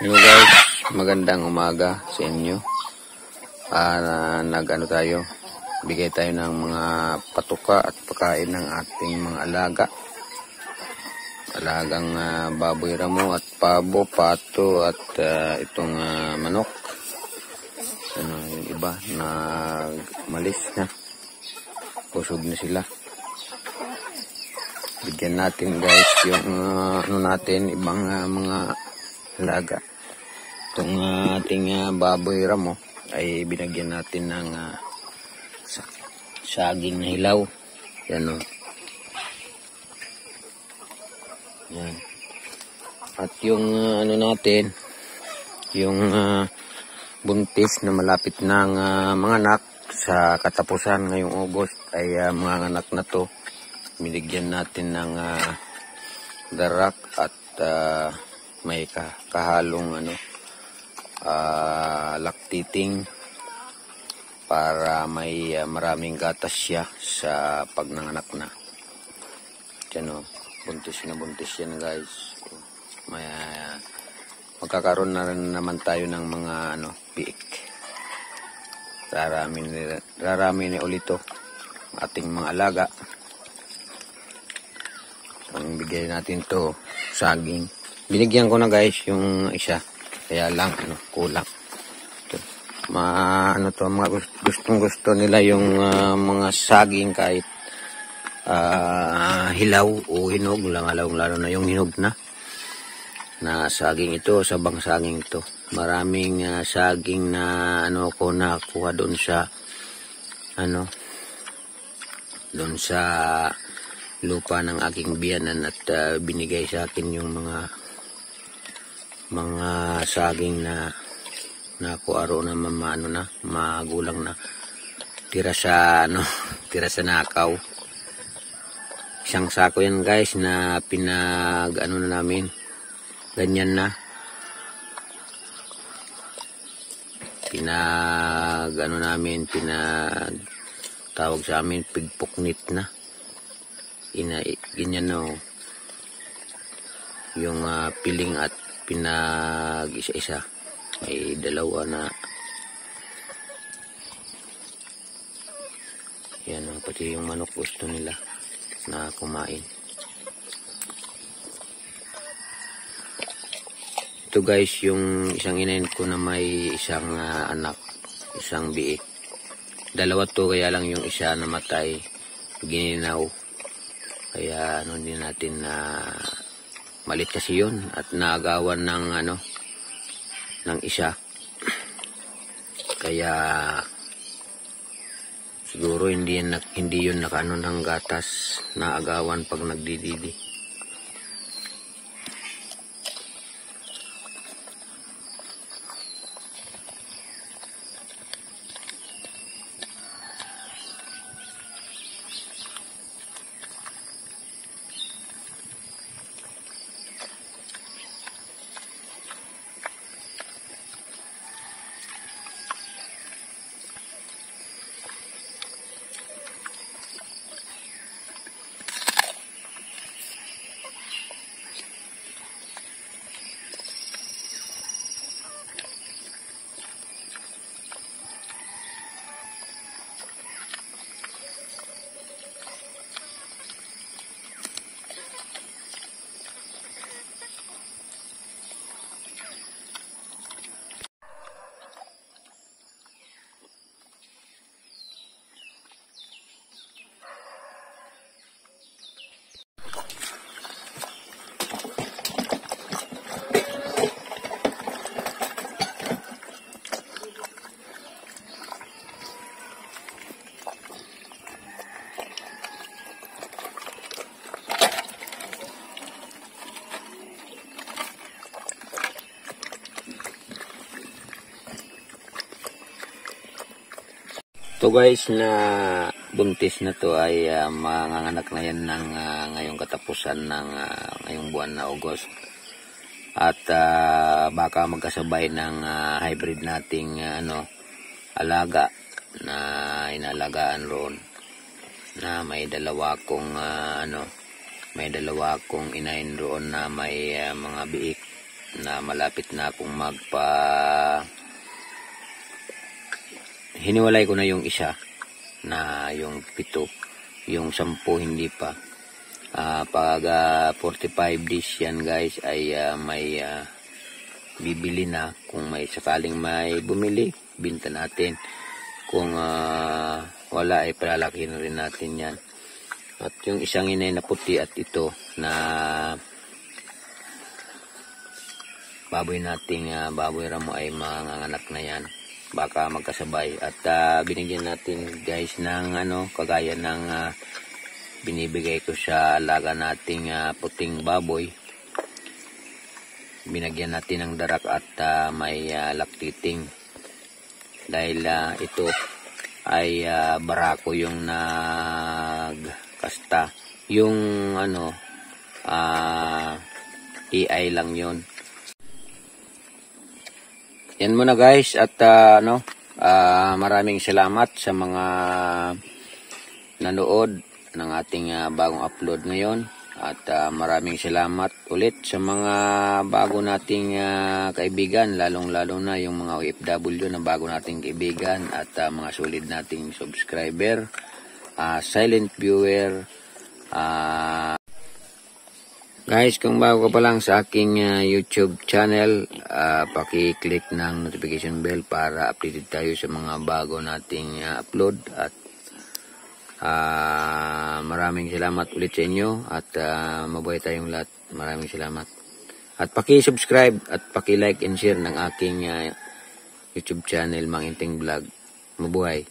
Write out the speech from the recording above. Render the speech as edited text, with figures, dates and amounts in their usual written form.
Hello guys, magandang umaga sa inyo. Nag-ano tayo, bigay tayo ng mga patuka at pagkain ng ating mga alaga. Alagang baboy ramo at pabo, pato at itong manok. Yung iba nagmalis na, busog na sila. Bigyan natin guys yung natin ibang mga alaga. Itong ating baboy ramo ay binagyan natin ng saging na hilaw. Yan o. Yan. At yung natin, yung buntis na malapit ng mga anak sa katapusan ngayong August ay mga anak na to. Binigyan natin ng darak at may kahalong lactating para may maraming gatas siya sa pagnanganak na. Diyan o, buntis yan guys. May magkakaroon na rin naman tayo ng mga biik. Rarami ni ulito ating mga alaga. Ang bigay natin to saging. Binigyan ko na guys yung isa. Kaya lang kulang. Mga gustong-gusto nila yung mga saging kahit hilaw o hinog lang, lalo na yung hinog na saging ito, sabang saging ito. Maraming saging na ko nakuha doon sa doon sa lupa ng aking biyanan at binigay sa akin yung mga saging na kuaro na magulang na tira sa nakaw. Isang sako yan guys na pinag namin ganyan na namin tawag sa amin pigpuknit na ganyan no yung piling at pinag isa-isa. May dalawa na yan, pati yung manok gusto nila na kumain. Ito guys yung isang inahin ko na may isang anak, isang biik. Dalawa to, kaya lang yung isa namatay, gininaw. Kaya din natin malit kasi yun at naagawan ng isa. Kaya siguro hindi yun nakaano ng gatas, naagawan pag nagdididi. Ito guys na buntis na to ay manganganak na yan ng ngayong katapusan ng ngayong buwan na August. At baka magkasabay ng hybrid nating alaga na inalagaan roon. Na may dalawa kong inahin roon na may mga biik. na malapit na akong hiniwalay ko na yung isa na yung 7, yung 10 hindi pa. Pag 45 days yan guys ay may bibili na. Kung may sakaling may bumili, binta natin. Kung wala ay palalaki na rin natin yan. At yung isang inay na puti at ito na baboy nating baboy ramo ay manganganak na yan. Baka magkasabay. At binigyan natin guys ng kagaya ng binibigay ko sa alaga nating puting baboy. Binagyan natin ng darak at may lactating. Dahil ito ay barako yung nagkasta. Yung AI lang yun. Yan muna guys at maraming salamat sa mga nanood ng ating bagong upload ngayon at maraming salamat ulit sa mga bago nating kaibigan, lalong-lalo na yung mga OFW na bago nating kaibigan at mga solid nating subscriber, silent viewer. Guys, kung bago ka pa lang sa aking YouTube channel, paki-click ng notification bell para updated tayo sa mga bago nating upload. At maraming salamat ulit sa inyo at mabuhay tayong lahat. Maraming salamat. At paki-subscribe at paki-like and share ng aking YouTube channel, Mang Inting Vlog. Mabuhay.